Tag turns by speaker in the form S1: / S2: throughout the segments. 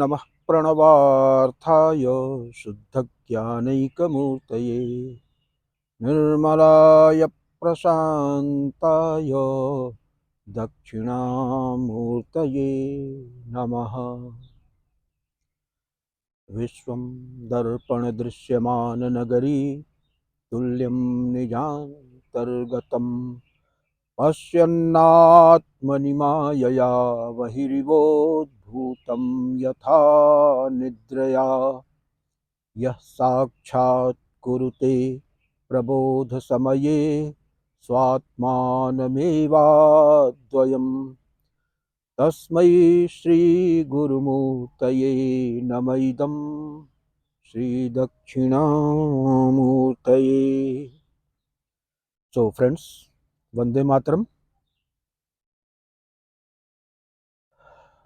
S1: नमः प्रणवार्थाय शुद्धज्ञानैकमूर्तये निर्मलाय प्रशान्ताय दक्षिणामूर्तये नमः। विश्वं दर्पणदृश्यमाननगरी तुल्यं निजान्तर्गतं पश्यन्नात्मनि मायया बहिरिवोद्भूतं यथा निद्रया यः साक्षात् कुरुते प्रबोधसमये स्वात्मानमेवाद्वयम् तस्मै श्रीगुरुमूर्तये नमः इदं श्रीदक्षिणामूर्तये। So friends, Vande Mataram.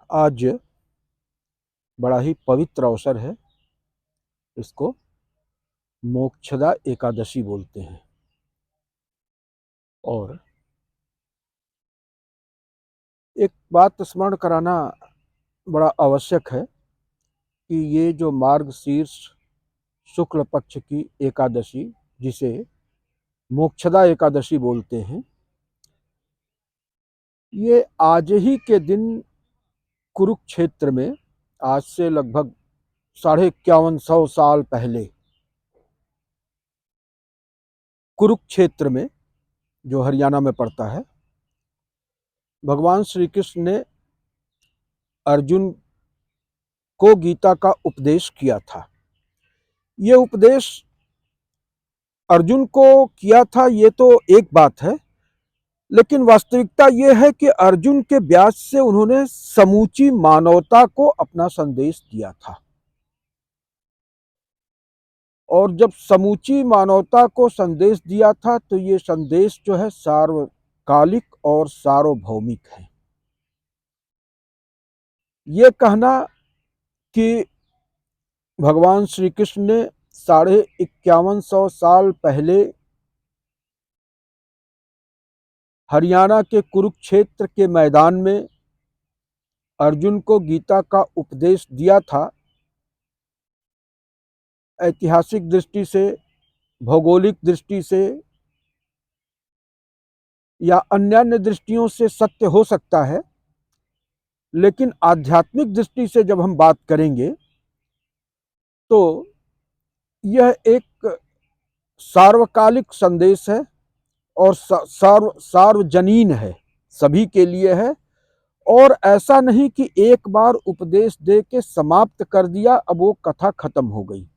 S1: आज बड़ा ही पवित्र अवसर है। इसको मोक्षदा एकादशी बोलते हैं और एक बात स्मरण कराना बड़ा आवश्यक है कि ये जो मार्गशीर्ष शुक्ल पक्ष की एकादशी, जिसे मोक्षदा एकादशी बोलते हैं, ये आज ही के दिन कुरुक्षेत्र में, आज से लगभग 5150 साल पहले, कुरुक्षेत्र में, जो हरियाणा में पड़ता है, भगवान श्री कृष्ण ने अर्जुन को गीता का उपदेश किया था। ये उपदेश अर्जुन को किया था, ये तो एक बात है, लेकिन वास्तविकता ये है कि अर्जुन के व्यास से उन्होंने समूची मानवता को अपना संदेश दिया था। और जब समूची मानवता को संदेश दिया था तो ये संदेश जो है सार्वकालिक और सार्वभौमिक है। ये कहना कि भगवान श्री कृष्ण ने 5150 साल पहले हरियाणा के कुरुक्षेत्र के मैदान में अर्जुन को गीता का उपदेश दिया था, ऐतिहासिक दृष्टि से, भौगोलिक दृष्टि से या अन्य दृष्टियों से सत्य हो सकता है, लेकिन आध्यात्मिक दृष्टि से जब हम बात करेंगे तो यह एक सार्वकालिक संदेश है और सार्वजनीन है, सभी के लिए है। और ऐसा नहीं कि एक बार उपदेश दे के समाप्त कर दिया, अब वो कथा खत्म हो गई।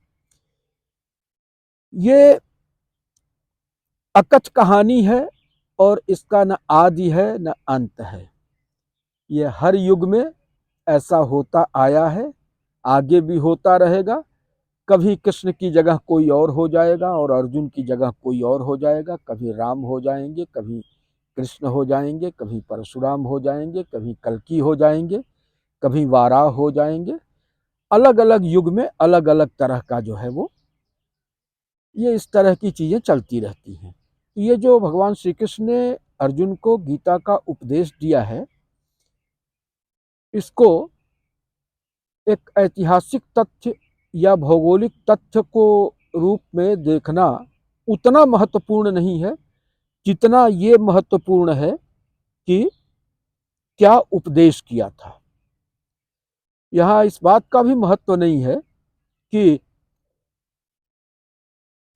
S1: ये अकथ कहानी है और इसका न आदि है न अंत है। ये हर युग में ऐसा होता आया है, आगे भी होता रहेगा। कभी कृष्ण की जगह कोई और हो जाएगा और अर्जुन की जगह कोई और हो जाएगा। कभी राम हो जाएंगे, कभी कृष्ण हो जाएंगे, कभी परशुराम हो जाएंगे, कभी कल्की हो जाएंगे, कभी वाराह हो जाएंगे। अलग अलग युग में अलग अलग तरह का जो है वो, ये इस तरह की चीजें चलती रहती हैं। ये जो भगवान श्री कृष्ण ने अर्जुन को गीता का उपदेश दिया है, इसको एक ऐतिहासिक तथ्य या भौगोलिक तथ्य को रूप में देखना उतना महत्वपूर्ण नहीं है जितना ये महत्वपूर्ण है कि क्या उपदेश किया था। यहाँ इस बात का भी महत्व नहीं है कि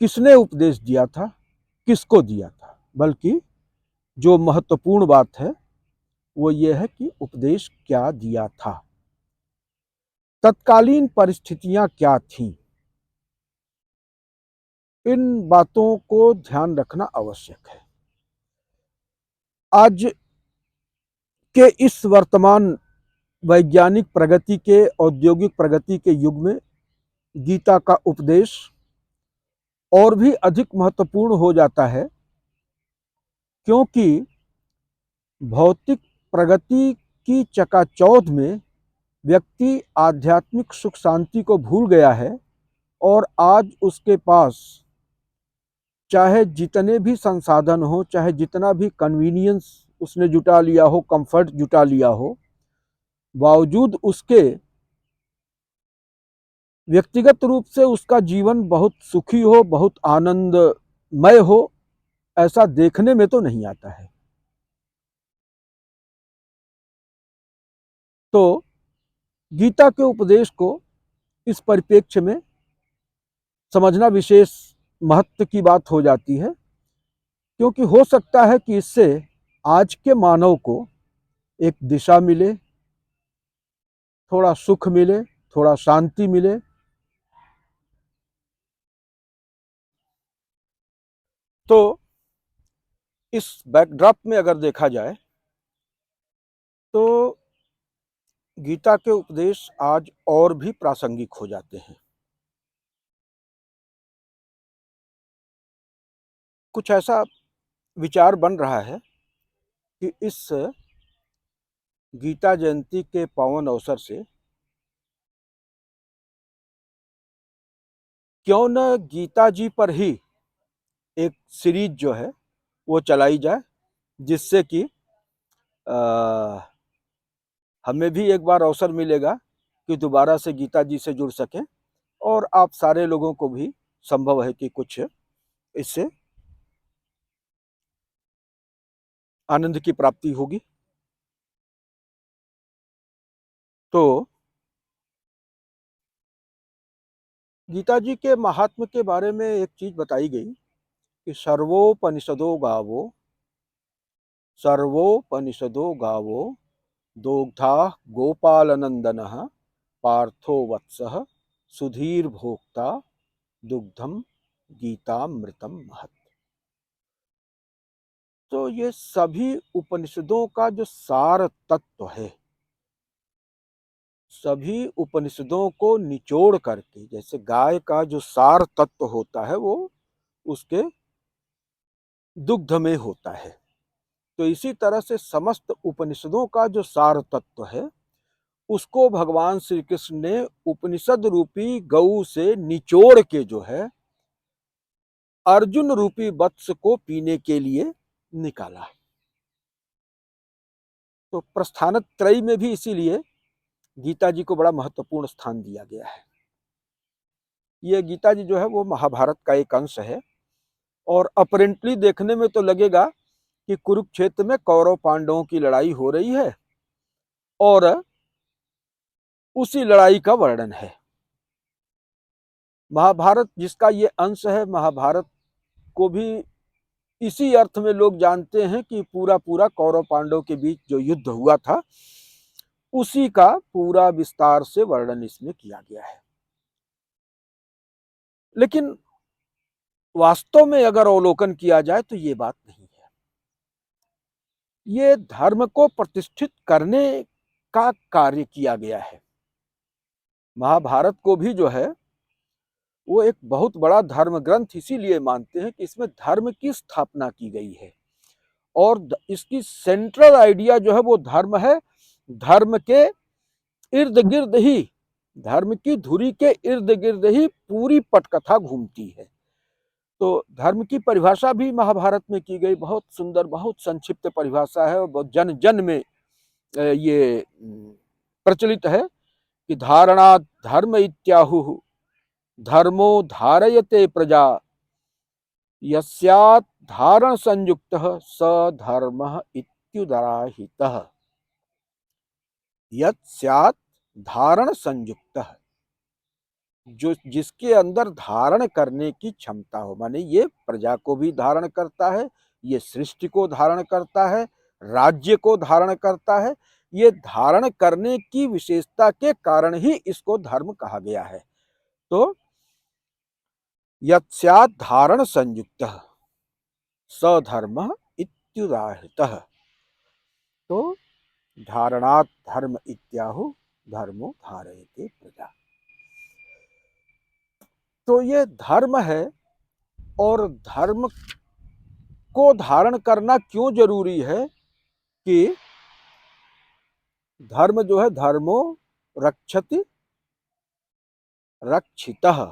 S1: किसने उपदेश दिया था, किसको दिया था, बल्कि जो महत्वपूर्ण बात है वो ये है कि उपदेश क्या दिया था, तत्कालीन परिस्थितियां क्या थीं। इन बातों को ध्यान रखना आवश्यक है। आज के इस वर्तमान वैज्ञानिक प्रगति के, औद्योगिक प्रगति के युग में गीता का उपदेश और भी अधिक महत्वपूर्ण हो जाता है, क्योंकि भौतिक प्रगति की चकाचौंध में व्यक्ति आध्यात्मिक सुख शांति को भूल गया है और आज उसके पास चाहे जितने भी संसाधन हो, चाहे जितना भी कन्वीनियंस उसने जुटा लिया हो, कंफर्ट जुटा लिया हो, बावजूद उसके व्यक्तिगत रूप से उसका जीवन बहुत सुखी हो, बहुत आनंदमय हो, ऐसा देखने में तो नहीं आता है। तो गीता के उपदेश को इस परिप्रेक्ष्य में समझना विशेष महत्व की बात हो जाती है, क्योंकि हो सकता है कि इससे आज के मानव को एक दिशा मिले, थोड़ा सुख मिले, थोड़ा शांति मिले। तो इस बैकड्रॉप में अगर देखा जाए तो गीता के उपदेश आज और भी प्रासंगिक हो जाते हैं। कुछ ऐसा विचार बन रहा है कि इस गीता जयंती के पावन अवसर से क्यों न गीता जी पर ही एक सीरीज जो है वो चलाई जाए, जिससे कि हमें भी एक बार अवसर मिलेगा कि दोबारा से गीता जी से जुड़ सकें, और आप सारे लोगों को भी संभव है कि कुछ इससे आनंद की प्राप्ति होगी। तो गीता जी के महात्म के बारे में एक चीज बताई गई कि सर्वोपनिषदो गावो दोग्धा गोपालनंदनः पार्थो वत्सः सुधीर भोक्ता दुग्धम गीतामृतम महत्। तो ये सभी उपनिषदों का जो सार तत्व है, सभी उपनिषदों को निचोड़ करके, जैसे गाय का जो सार तत्व होता है वो उसके दुग्ध में होता है, तो इसी तरह से समस्त उपनिषदों का जो सार तत्व है उसको भगवान श्री कृष्ण ने उपनिषद रूपी गऊ से निचोड़ के जो है अर्जुन रूपी वत्स को पीने के लिए निकाला। तो प्रस्थानत्रयी में भी इसीलिए गीता जी को बड़ा महत्वपूर्ण स्थान दिया गया है। ये गीता जी जो है वो महाभारत का एक अंश है, और अपरेंटली देखने में तो लगेगा कि कुरुक्षेत्र में कौरव पांडवों की लड़ाई हो रही है और उसी लड़ाई का वर्णन है। महाभारत जिसका ये अंश है, महाभारत को भी इसी अर्थ में लोग जानते हैं कि पूरा पूरा कौरव पांडव के बीच जो युद्ध हुआ था उसी का पूरा विस्तार से वर्णन इसमें किया गया है। लेकिन वास्तव में अगर अवलोकन किया जाए तो ये बात नहीं है। ये धर्म को प्रतिष्ठित करने का कार्य किया गया है। महाभारत को भी जो है वो एक बहुत बड़ा धर्म ग्रंथ इसीलिए मानते हैं कि इसमें धर्म की स्थापना की गई है, और इसकी सेंट्रल आइडिया जो है वो धर्म है। धर्म के इर्द गिर्द ही, धर्म की धुरी के इर्द गिर्द ही पूरी पटकथा घूमती है। तो धर्म की परिभाषा भी महाभारत में की गई, बहुत सुंदर, बहुत संक्षिप्त परिभाषा है, और बहुत जन जन में ये प्रचलित है कि धारणा धर्म इत्याहु धर्मो धारयते प्रजा यस्यात् धारण संयुक्तः स धर्मः इत्युदाहृतः। यस्यात् धारण संयुक्तः, जो जिसके अंदर धारण करने की क्षमता हो, माने ये प्रजा को भी धारण करता है, ये सृष्टि को धारण करता है, राज्य को धारण करता है। ये धारण करने की विशेषता के कारण ही इसको धर्म कहा गया है। तो यस्यात् धारण संयुक्तः स धर्मः इत्युदाहृतः। तो धारणात् धर्म इत्याहु धर्मो धारयते प्रजा। तो ये धर्म है, और धर्म को धारण करना क्यों जरूरी है कि धर्म जो है धर्मो रक्षति रक्षितः।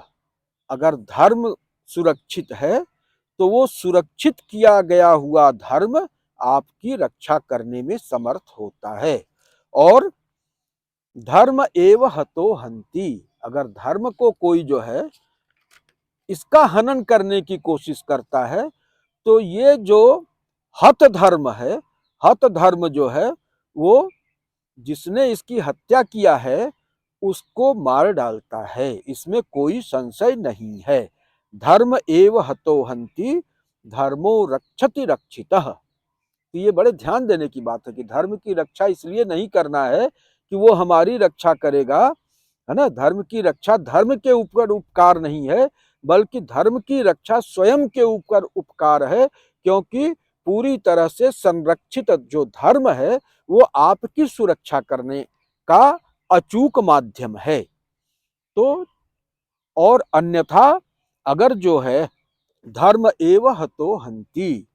S1: अगर धर्म सुरक्षित है तो वो सुरक्षित किया गया हुआ धर्म आपकी रक्षा करने में समर्थ होता है। और धर्म एव हतो हन्ति, अगर धर्म को कोई जो है इसका हनन करने की कोशिश करता है तो ये जो हत धर्म है, हत धर्म जो है वो जिसने इसकी हत्या किया है उसको मार डालता है, इसमें कोई संशय नहीं है। धर्म एव हतो हन्ति, धर्मो रक्षति रक्षितः। तो ये बड़े ध्यान देने की बात है कि धर्म की रक्षा इसलिए नहीं करना है कि वो हमारी रक्षा करेगा, है ना। धर्म की रक्षा धर्म के ऊपर उपकार नहीं है, बल्कि धर्म की रक्षा स्वयं के ऊपर उपकार है, क्योंकि पूरी तरह से संरक्षित जो धर्म है वो आपकी सुरक्षा करने का अचूक माध्यम है। तो और अन्यथा अगर जो है धर्म एव हतो हन्ति,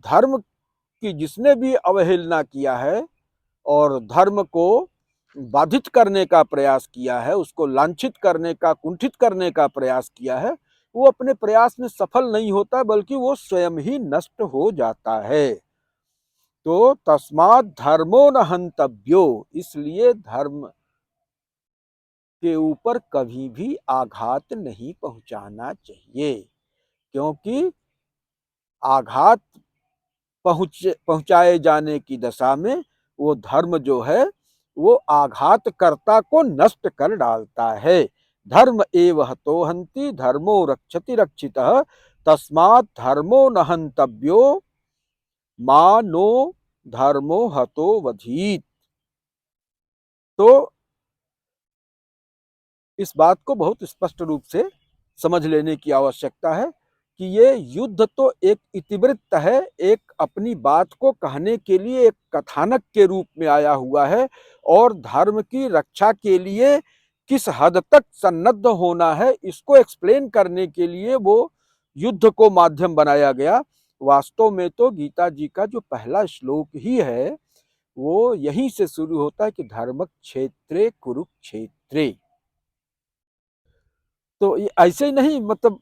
S1: धर्म की जिसने भी अवहेलना किया है और धर्म को बाधित करने का प्रयास किया है, उसको लांछित करने का, कुंठित करने का प्रयास किया है, वो अपने प्रयास में सफल नहीं होता बल्कि वो स्वयं ही नष्ट हो जाता है। तो तस्मात् धर्मो न हन्तव्यो, इसलिए धर्म के ऊपर कभी भी आघात नहीं पहुंचाना चाहिए, क्योंकि आघात पहुंचाए जाने की दशा में वो धर्म जो है वो आघातकर्ता को नष्ट कर डालता है। धर्म एव हतो हन्ति, धर्मो रक्षति रक्षितः, तस्मात् धर्मो न हन्तव्यो मा नो धर्मो हतो वधीत। तो इस बात को बहुत स्पष्ट रूप से समझ लेने की आवश्यकता है कि ये युद्ध तो एक इतिवृत्त है, एक अपनी बात को कहने के लिए एक कथानक के रूप में आया हुआ है, और धर्म की रक्षा के लिए किस हद तक सन्नद्ध होना है इसको एक्सप्लेन करने के लिए वो युद्ध को माध्यम बनाया गया। वास्तव में तो गीता जी का जो पहला श्लोक ही है वो यहीं से शुरू होता है कि धर्म क्षेत्रे कुरुक्षेत्रे। तो ये ऐसे ही नहीं, मतलब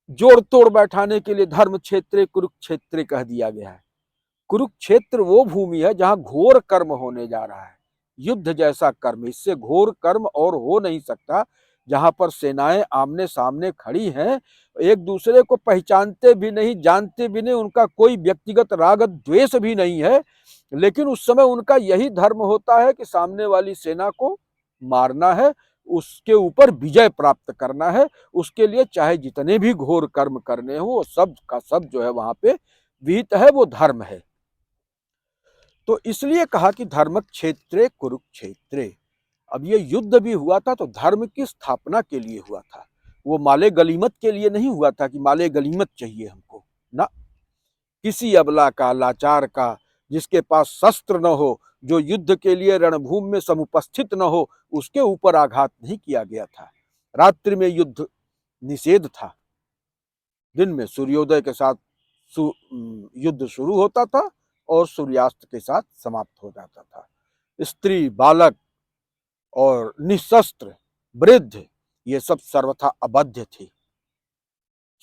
S1: जोड़ तोड़ बैठाने के लिए धर्म क्षेत्र कुरुक्षेत्र कह दिया गया है। कुरुक्षेत्र वो भूमि है जहां घोर कर्म होने जा रहा है, युद्ध जैसा कर्म, इससे घोर कर्म और हो नहीं सकता। जहां पर सेनाएं आमने सामने खड़ी हैं, एक दूसरे को पहचानते भी नहीं, जानते भी नहीं, उनका कोई व्यक्तिगत राग द्वेष भी नहीं है, लेकिन उस समय उनका यही धर्म होता है कि सामने वाली सेना को मारना है, उसके ऊपर विजय प्राप्त करना है। उसके लिए चाहे जितने भी घोर कर्म करने हो, सब का सब जो है वहां पे विहित है, वो धर्म है। तो इसलिए कहा कि धर्म क्षेत्रे कुरुक्षेत्रे। अब ये युद्ध भी हुआ था तो धर्म की स्थापना के लिए हुआ था, वो माले गलीमत के लिए नहीं हुआ था कि माले गलीमत चाहिए हमको ना। किसी अबला का, लाचार का, जिसके पास शस्त्र न हो, जो युद्ध के लिए रणभूमि में समुपस्थित न हो, उसके ऊपर आघात नहीं किया गया था। रात्रि में युद्ध निषेध था, दिन में सूर्योदय के साथ युद्ध शुरू होता था और सूर्यास्त के साथ समाप्त हो जाता था। स्त्री, बालक और निशस्त्र वृद्ध ये सब सर्वथा अबाध्य थे,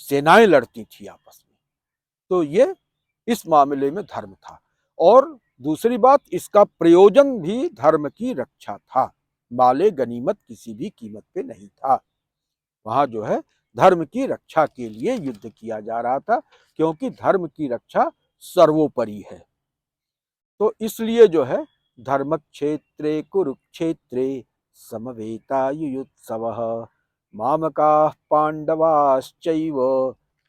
S1: सेनाएं लड़ती थी आपस में। तो ये इस मामले में धर्म था। और दूसरी बात, इसका प्रयोजन भी धर्म की रक्षा था, माले गनीमत किसी भी कीमत पे नहीं था। वहां जो है धर्म की रक्षा के लिए युद्ध किया जा रहा था, क्योंकि धर्म की रक्षा सर्वोपरि है। तो इसलिए जो है धर्म क्षेत्रे कुरुक्षेत्रे समवेतायुयुत्सवः मामकाः पांडवाश्चैव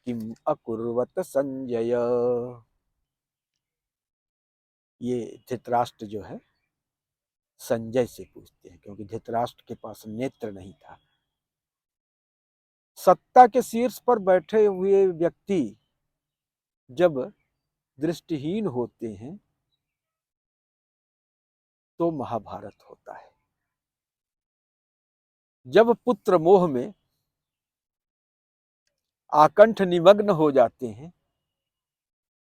S1: किम अकुर्वत संजय। ये धृतराष्ट्र जो है संजय से पूछते हैं, क्योंकि धृतराष्ट्र के पास नेत्र नहीं था। सत्ता के शीर्ष पर बैठे हुए व्यक्ति जब दृष्टिहीन होते हैं तो महाभारत होता है। जब पुत्र मोह में आकंठ निमग्न हो जाते हैं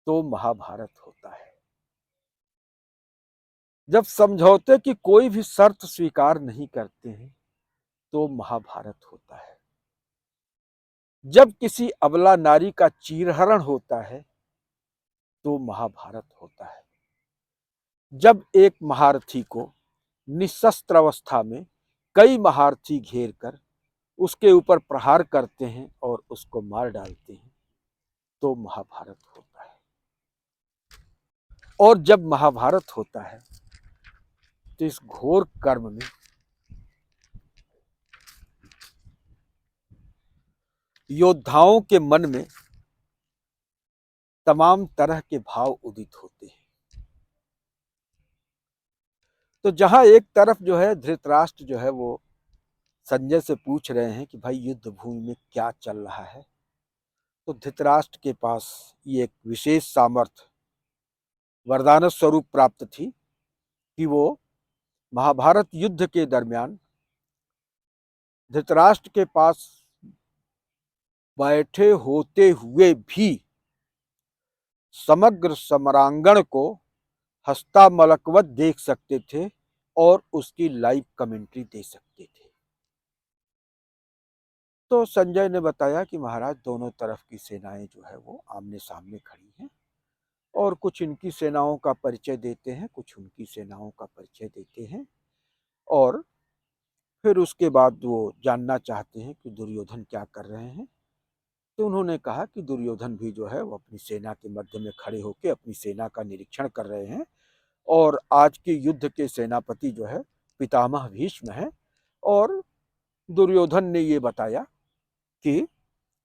S1: तो महाभारत होता है। जब समझौते की कोई भी शर्त स्वीकार नहीं करते हैं तो महाभारत होता है। जब किसी अबला नारी का चीरहरण होता है तो महाभारत होता है। जब एक महारथी को निशस्त्र अवस्था में कई महारथी घेर कर उसके ऊपर प्रहार करते हैं और उसको मार डालते हैं, तो महाभारत होता है। और जब महाभारत होता है तो इस घोर कर्म में योद्धाओं के मन में तमाम तरह के भाव उदित होते हैं। तो जहां एक तरफ जो है धृतराष्ट्र जो है वो संजय से पूछ रहे हैं कि भाई युद्ध भूमि में क्या चल रहा है, तो धृतराष्ट्र के पास ये एक विशेष सामर्थ्य वरदान स्वरूप प्राप्त थी कि वो महाभारत युद्ध के दरमियान धृतराष्ट्र के पास बैठे होते हुए भी समग्र समरांगण को हस्तामलकवत देख सकते थे और उसकी लाइव कमेंट्री दे सकते थे। तो संजय ने बताया कि महाराज दोनों तरफ की सेनाएं जो है वो आमने सामने खड़ी हैं और कुछ इनकी सेनाओं का परिचय देते हैं, कुछ उनकी सेनाओं का परिचय देते हैं, और फिर उसके बाद वो जानना चाहते हैं कि दुर्योधन क्या कर रहे हैं। तो उन्होंने कहा कि दुर्योधन भी जो है वो अपनी सेना के मध्य में खड़े होकर अपनी सेना का निरीक्षण कर रहे हैं और आज के युद्ध के सेनापति जो है पितामह भीष्म है। और दुर्योधन ने ये बताया कि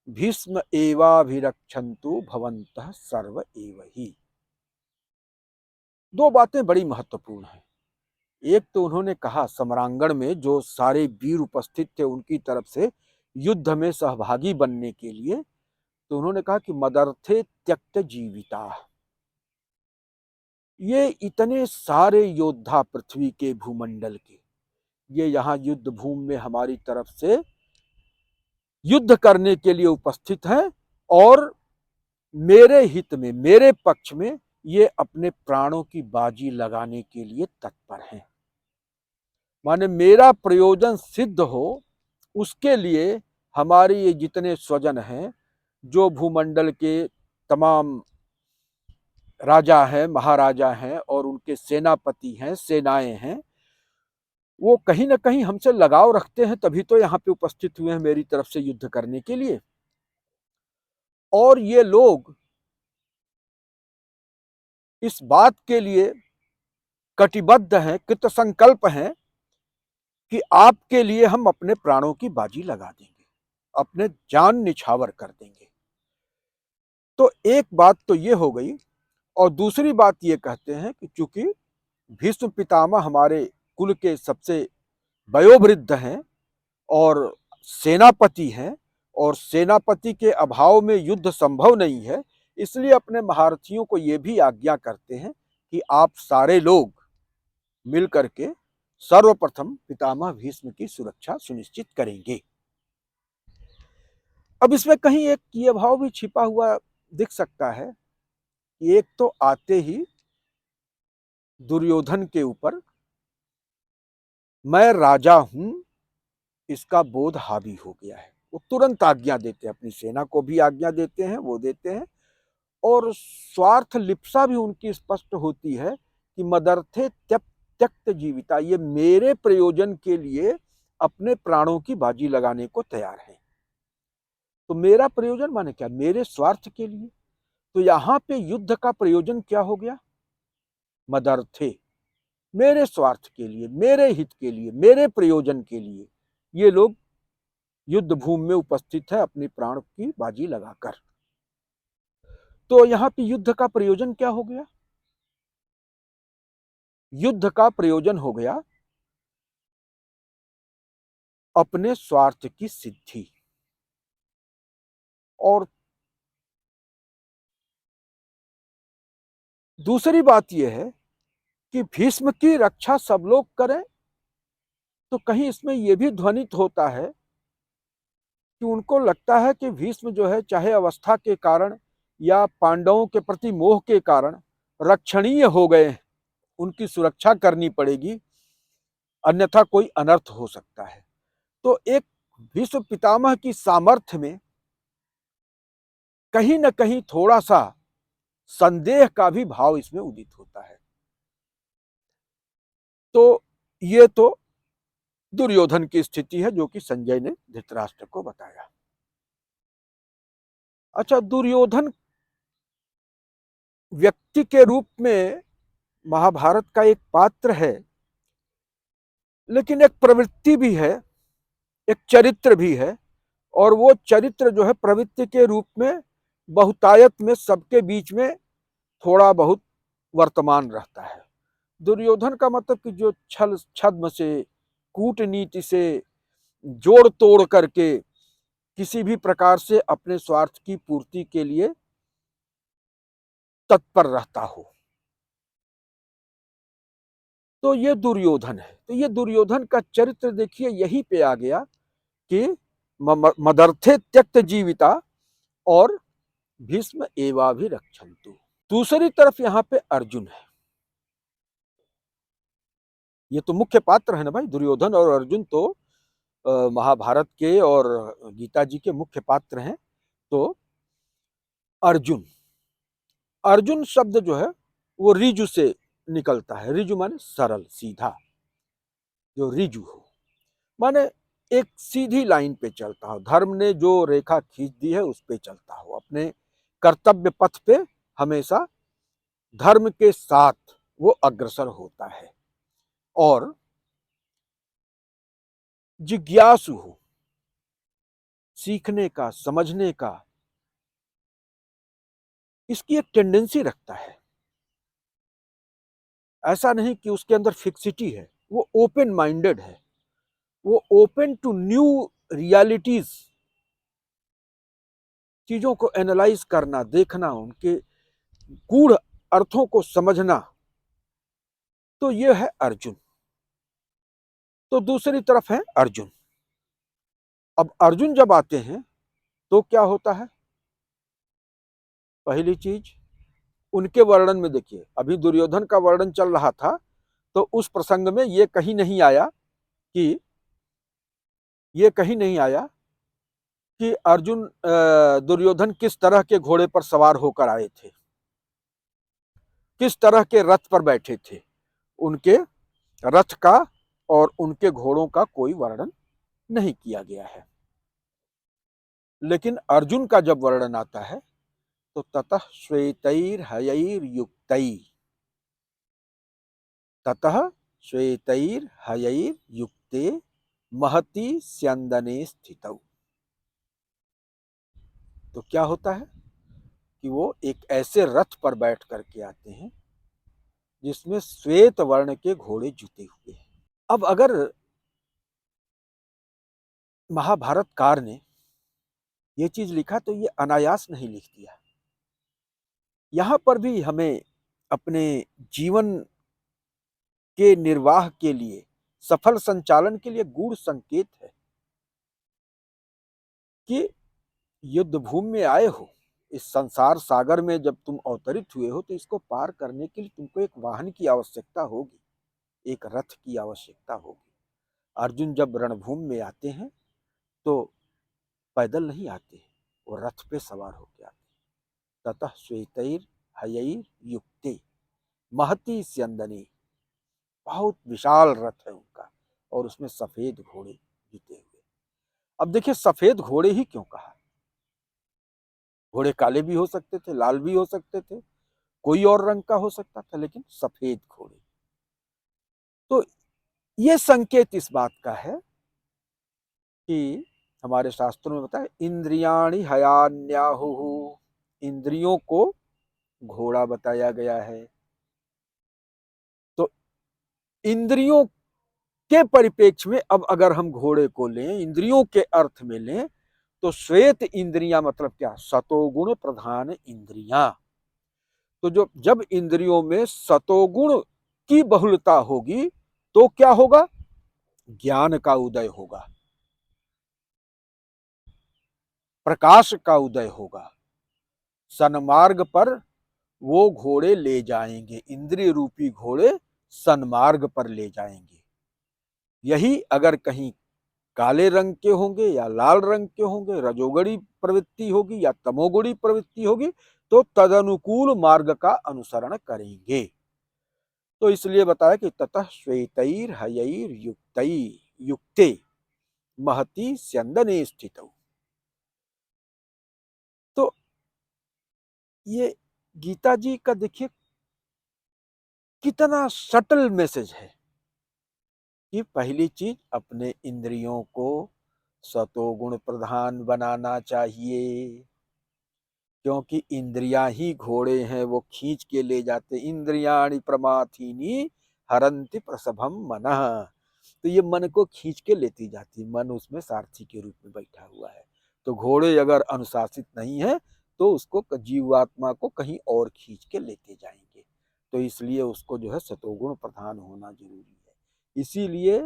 S1: भीष्म एवाभिरक्षन्तु भवन्तः सर्व एव ही। दो बातें बड़ी महत्वपूर्ण हैं। एक तो उन्होंने कहा समरांगण में जो सारे वीर उपस्थित थे उनकी तरफ से युद्ध में सहभागी बनने के लिए, तो उन्होंने कहा कि मदर्थे त्यक्त जीविता। ये इतने सारे योद्धा पृथ्वी के भूमंडल के, ये यहाँ युद्ध भूमि में हमारी तरफ से युद्ध करने के लिए उपस्थित हैं और मेरे हित में, मेरे पक्ष में ये अपने प्राणों की बाजी लगाने के लिए तत्पर हैं। माने मेरा प्रयोजन सिद्ध हो उसके लिए हमारे ये जितने स्वजन हैं, जो भूमंडल के तमाम राजा हैं, महाराजा हैं और उनके सेनापति हैं, सेनाएं हैं, वो कहीं ना कहीं हमसे लगाव रखते हैं, तभी तो यहाँ पे उपस्थित हुए हैं मेरी तरफ से युद्ध करने के लिए। और ये लोग इस बात के लिए कटिबद्ध हैं, कृत संकल्प हैं कि आपके लिए हम अपने प्राणों की बाजी लगा देंगे, अपने जान निछावर कर देंगे। तो एक बात तो ये हो गई। और दूसरी बात ये कहते हैं कि चूंकि भीष्म पितामह हमारे कुल के सबसे वयोवृद्ध हैं और सेनापति हैं और सेनापति के अभाव में युद्ध संभव नहीं है, इसलिए अपने महारथियों को ये भी आज्ञा करते हैं कि आप सारे लोग मिलकर के सर्वप्रथम पितामह भीष्म की सुरक्षा सुनिश्चित करेंगे। अब इसमें कहीं एक ये भाव भी छिपा हुआ दिख सकता है कि एक तो आते ही दुर्योधन के ऊपर मैं राजा हूं इसका बोध हावी हो गया है। वो तुरंत आज्ञा देते हैं, अपनी सेना को भी आज्ञा देते हैं, वो देते हैं। और स्वार्थ लिप्सा भी उनकी स्पष्ट होती है कि मदर्थे त्यक्त जीविता, ये मेरे प्रयोजन के लिए अपने प्राणों की बाजी लगाने को तैयार है। तो मेरा प्रयोजन माने क्या? मेरे स्वार्थ के लिए। तो यहां पे युद्ध का प्रयोजन क्या हो गया? मदर्थे, मेरे स्वार्थ के लिए, मेरे हित के लिए, मेरे प्रयोजन के लिए ये लोग युद्ध भूमि में उपस्थित है अपने प्राण की बाजी लगाकर। तो यहां पे युद्ध का प्रयोजन क्या हो गया? युद्ध का प्रयोजन हो गया अपने स्वार्थ की सिद्धि। और दूसरी बात यह है कि भीष्म की रक्षा सब लोग करें, तो कहीं इसमें यह भी ध्वनित होता है कि उनको लगता है कि भीष्म जो है चाहे अवस्था के कारण या पांडवों के प्रति मोह के कारण रक्षणीय हो गए, उनकी सुरक्षा करनी पड़ेगी, अन्यथा कोई अनर्थ हो सकता है। तो एक भीष्म पितामह की सामर्थ्य में कहीं न कहीं थोड़ा सा संदेह का भी भाव इसमें उदित होता है। तो ये तो दुर्योधन की स्थिति है, जो कि संजय ने धृतराष्ट्र को बताया। अच्छा, दुर्योधन व्यक्ति के रूप में महाभारत का एक पात्र है, लेकिन एक प्रवृत्ति भी है, एक चरित्र भी है, और वो चरित्र जो है प्रवृत्ति के रूप में बहुतायत में सबके बीच में थोड़ा बहुत वर्तमान रहता है। दुर्योधन का मतलब कि जो छल छद्म से, कूटनीति से, जोड़ तोड़ करके किसी भी प्रकार से अपने स्वार्थ की पूर्ति के लिए तत्पर रहता हो, तो ये दुर्योधन है। तो ये दुर्योधन का चरित्र देखिए यहीं पे आ गया कि मदर्थे त्यक्त जीविता और भीष्म एवाभिरक्षन्तु। दूसरी तरफ यहाँ पे अर्जुन है। ये तो मुख्य पात्र है ना भाई, दुर्योधन और अर्जुन तो महाभारत के और गीता जी के मुख्य पात्र हैं। तो अर्जुन, अर्जुन शब्द जो है वो रिजु से निकलता है। रिजु माने सरल सीधा, जो रिजु हो माने एक सीधी लाइन पे चलता हो, धर्म ने जो रेखा खींच दी है उस पे चलता हो, अपने कर्तव्य पथ पे हमेशा धर्म के साथ वो अग्रसर होता है, और जिज्ञासु हो, सीखने का, समझने का इसकी एक टेंडेंसी रखता है। ऐसा नहीं कि उसके अंदर फिक्सिटी है, वो ओपन माइंडेड है, वो ओपन टू न्यू रियलिटीज, चीजों को एनालाइज करना, देखना, उनके गूढ़ अर्थों को समझना। तो ये है अर्जुन। तो दूसरी तरफ है अर्जुन। अब अर्जुन जब आते हैं तो क्या होता है? पहली चीज उनके वर्णन में देखिए, अभी दुर्योधन का वर्णन चल रहा था तो उस प्रसंग में ये कहीं नहीं आया कि अर्जुन दुर्योधन किस तरह के घोड़े पर सवार होकर आए थे, किस तरह के रथ पर बैठे थे। उनके रथ का और उनके घोड़ों का कोई वर्णन नहीं किया गया है। लेकिन अर्जुन का जब वर्णन आता है तो ततः श्वेतैर्हयैर्युक्तैः, ततः श्वेतैर्हयैर्युक्ते महति स्यंदने स्थितौ। तो क्या होता है कि वो एक ऐसे रथ पर बैठ करके आते हैं जिसमें श्वेत वर्ण के घोड़े जुते हुए हैं। अब अगर महाभारतकार ने ये चीज लिखा तो ये अनायास नहीं लिख दिया। यहां पर भी हमें अपने जीवन के निर्वाह के लिए, सफल संचालन के लिए गूढ़ संकेत है कि युद्ध भूमि में आए हो, इस संसार सागर में जब तुम अवतरित हुए हो तो इसको पार करने के लिए तुमको एक वाहन की आवश्यकता होगी, एक रथ की आवश्यकता होगी। अर्जुन जब रणभूमि में आते हैं तो पैदल नहीं आते, वो रथ पे सवार होकर आते। ततः श्वेतैर हयैर युक्ते महती स्यंदने, बहुत विशाल रथ है उनका और उसमें सफेद घोड़े जुते हुए। अब देखिए सफेद घोड़े ही क्यों कहा? घोड़े काले भी हो सकते थे, लाल भी हो सकते थे, कोई और रंग का हो सकता था, लेकिन सफेद घोड़े। तो ये संकेत इस बात का है कि हमारे शास्त्रों में बताया इंद्रियाणि हयान्याहुः, इंद्रियों को घोड़ा बताया गया है। तो इंद्रियों के परिप्रेक्ष्य में अब अगर हम घोड़े को लें, इंद्रियों के अर्थ में लें, तो श्वेत इंद्रियां मतलब क्या? सतोगुण प्रधान इंद्रियां। तो जो जब इंद्रियों में सतोगुण की बहुलता होगी तो क्या होगा? ज्ञान का उदय होगा, प्रकाश का उदय होगा, सन्मार्ग पर वो घोड़े ले जाएंगे, इंद्रिय रूपी घोड़े सन्मार्ग पर ले जाएंगे। यही अगर कहीं काले रंग के होंगे या लाल रंग के होंगे, रजोगुणी प्रवृत्ति होगी या तमोगुणी प्रवृत्ति होगी, तो तदनुकूल मार्ग का अनुसरण करेंगे। तो इसलिए बताया कि ततः श्वेतैर हयैर युक्तैः, युक्ते महति स्यंदने स्थितौ। तो ये गीता जी का देखिए कितना सटल मैसेज है कि पहली चीज अपने इंद्रियों को सतोगुण प्रधान बनाना चाहिए, क्योंकि इंद्रियां ही घोड़े हैं, वो खींच के ले जाते। इंद्रियाणि प्रमाथीनी हरन्ति प्रसभम मनः। तो ये मन को खींच के लेती जाती, मन उसमें सारथी के रूप में बैठा हुआ है। तो घोड़े अगर अनुशासित नहीं है तो उसको, जीवात्मा को कहीं और खींच के लेते जाएंगे। तो इसलिए उसको जो है सतोगुण प्रधान होना जरूरी है। इसीलिए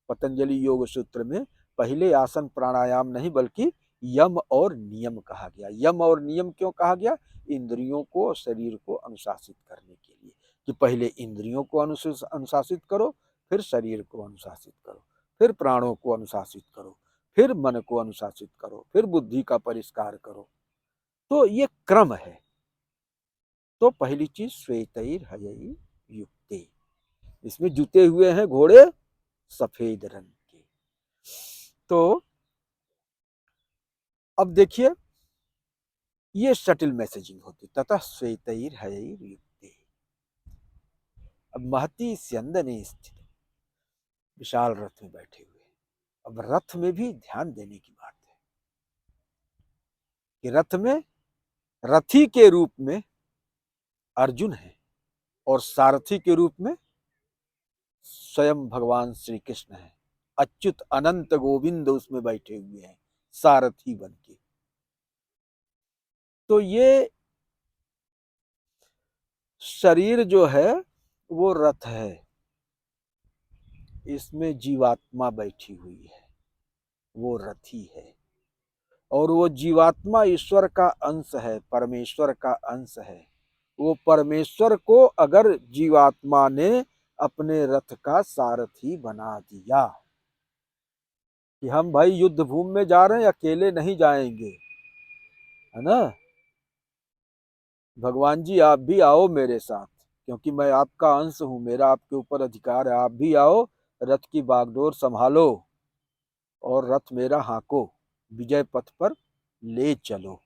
S1: पतंजलि योग सूत्र में पहले आसन प्राणायाम नहीं बल्कि यम और नियम कहा गया। यम और नियम क्यों कहा गया? इंद्रियों को और शरीर को अनुशासित करने के लिए, कि पहले इंद्रियों को अनुशासित करो, फिर शरीर को अनुशासित करो, फिर प्राणों को अनुशासित करो, फिर मन को अनुशासित करो, फिर बुद्धि का परिष्कार करो। तो ये क्रम है। तो पहली चीज श्वेतैर हयैर युक्ते, इसमें जुते हुए हैं घोड़े सफेद रंग के। तो अब देखिए ये सटिल मैसेजिंग होती, तथा श्वेतैर हयैर युक्ते। अब महति स्यंदने स्थित, विशाल रथ में बैठे हुए। अब रथ में भी ध्यान देने की बात है कि रथ में रथी के रूप में अर्जुन है और सारथी के रूप में स्वयं भगवान श्री कृष्ण है। अच्युत अनंत गोविंद उसमें बैठे हुए हैं सारथी बन के। तो ये शरीर जो है वो रथ है, इसमें जीवात्मा बैठी हुई है, वो रथी है। और वो जीवात्मा ईश्वर का अंश है, परमेश्वर का अंश है। वो परमेश्वर को अगर जीवात्मा ने अपने रथ का सारथी बना दिया कि हम भाई युद्ध भूमि में जा रहे हैं, अकेले नहीं जाएंगे, है ना, भगवान जी आप भी आओ मेरे साथ, क्योंकि मैं आपका अंश हूं, मेरा आपके ऊपर अधिकार है, आप भी आओ, रथ की बागडोर संभालो और रथ मेरा हाको, विजय पथ पर ले चलो।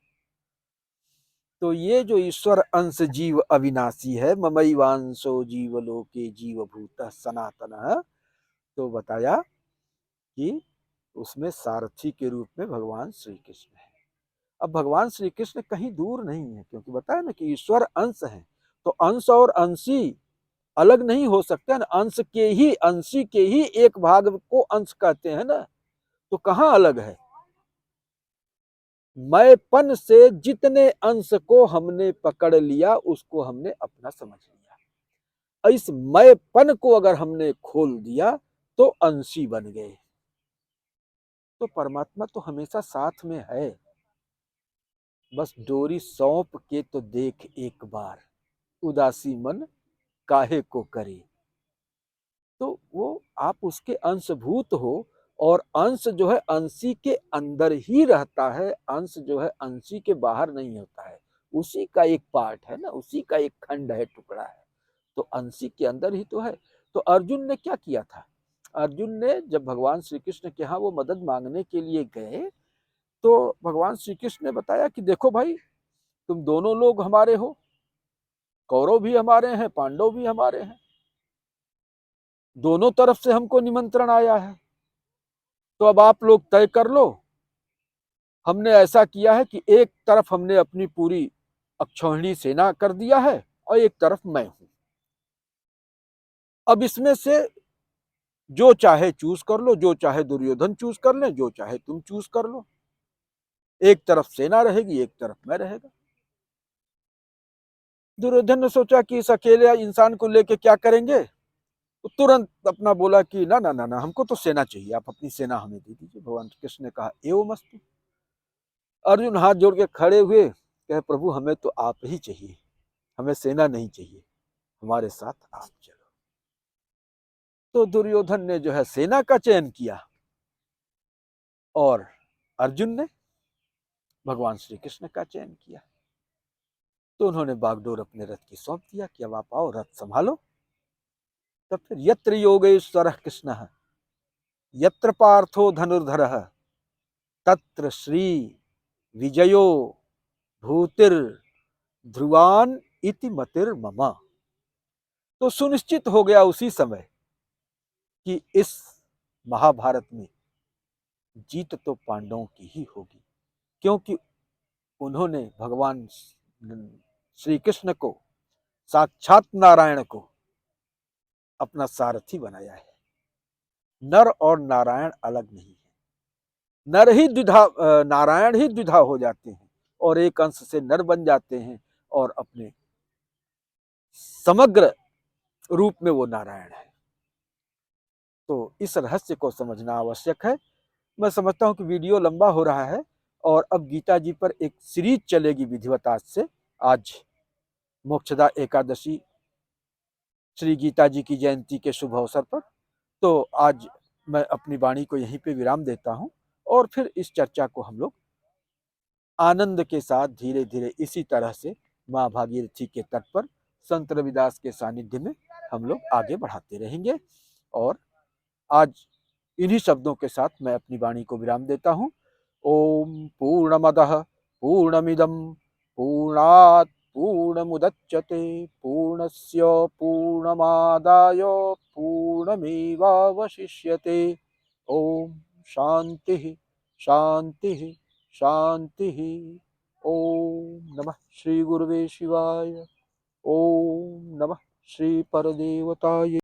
S1: तो ये जो ईश्वर अंश जीव अविनाशी है, ममैवांशो जीव लोके जीव भूत सनातन, तो बताया कि उसमें सारथी के रूप में भगवान श्री कृष्ण है। अब भगवान श्री कृष्ण कहीं दूर नहीं है, क्योंकि बताया ना कि ईश्वर अंश है, तो अंश और अंशी अलग नहीं हो सकते ना। अंश के ही, अंशी के ही एक भाग को अंश कहते हैं ना, तो कहाँ अलग है? मैंपन से जितने अंश को हमने पकड़ लिया उसको हमने अपना समझ लिया। इस मैंपन को अगर हमने खोल दिया तो अंशी बन गए। तो परमात्मा तो हमेशा साथ में है, बस डोरी सौंप के तो देख एक बार, उदासी मन काहे को करे। तो वो आप उसके अंशभूत हो, और अंश जो है अंशी के अंदर ही रहता है, अंश जो है अंशी के बाहर नहीं होता है, उसी का एक पार्ट है ना, उसी का एक खंड है, टुकड़ा है, तो अंशी के अंदर ही तो है। तो अर्जुन ने क्या किया था? अर्जुन ने जब भगवान श्री कृष्ण के यहाँ वो मदद मांगने के लिए गए, तो भगवान श्री कृष्ण ने बताया कि देखो भाई, तुम दोनों लोग हमारे हो, कौरव भी हमारे हैं, पांडव भी हमारे हैं, दोनों तरफ से हमको निमंत्रण आया है, तो अब आप लोग तय कर लो। हमने ऐसा किया है कि एक तरफ हमने अपनी पूरी अक्षौहिणी सेना कर दिया है और एक तरफ मैं हूं। अब इसमें से जो चाहे चूज कर लो, जो चाहे दुर्योधन चूज कर ले, जो चाहे तुम चूज कर लो। एक तरफ सेना रहेगी, एक तरफ मैं रहेगा। दुर्योधन ने सोचा कि इस अकेले इंसान को लेके क्या करेंगे, तो तुरंत अपना बोला कि ना ना ना ना, हमको तो सेना चाहिए, आप अपनी सेना हमें दे दीजिए। भगवान कृष्ण ने कहा एवं मस्तु। अर्जुन हाथ जोड़ के खड़े हुए, कहे प्रभु हमें तो आप ही चाहिए, हमें सेना नहीं चाहिए, हमारे साथ आप चलो। तो दुर्योधन ने जो है सेना का चयन किया और अर्जुन ने भगवान श्री कृष्ण का चयन किया। तो उन्होंने बागडोर अपने रथ की सौंप दिया कि अब आप आओ, रथ संभालो। तब फिर यत्र योगेश्वर कृष्ण, यत्र पार्थो धनुर्धरः तत्र श्री विजयो भूतिर ध्रुवान इति मतिर मम। तो सुनिश्चित हो गया उसी समय कि इस महाभारत में जीत तो पांडवों की ही होगी, क्योंकि उन्होंने भगवान श्री कृष्ण को, साक्षात नारायण को अपना सारथी बनाया है। नर और नारायण अलग नहीं है। नर ही द्विधा, नारायण ही द्विधा हो जाते हैं और एक अंश से नर बन जाते हैं और अपने समग्र रूप में वो नारायण है। तो इस रहस्य को समझना आवश्यक है। मैं समझता हूं कि वीडियो लंबा हो रहा है और अब गीता जी पर एक सीरीज चलेगी विधिवत आज से। आज मोक्षदा एकादशी, श्री गीता जी की जयंती के शुभ अवसर पर, तो आज मैं अपनी वाणी को यहीं पे विराम देता हूं और फिर इस चर्चा को हम लोग आनंद के साथ धीरे धीरे इसी तरह से माँ भागीरथी के तट पर संत रविदास के सानिध्य में हम लोग आगे बढ़ाते रहेंगे। और आज इन्हीं शब्दों के साथ मैं अपनी वाणी को विराम देता हूँ। ओम पूर्णमदः पूर्णमिदं पूर्णात् पूर्णमुदच्यते पूर्णस्य पूर्णमादाय पूर्णमेवावशिष्यते। ओम शांति शांति शांति। ओम नमः श्री गुरुवे शिवाय। ओम नमः श्री परदेवताय।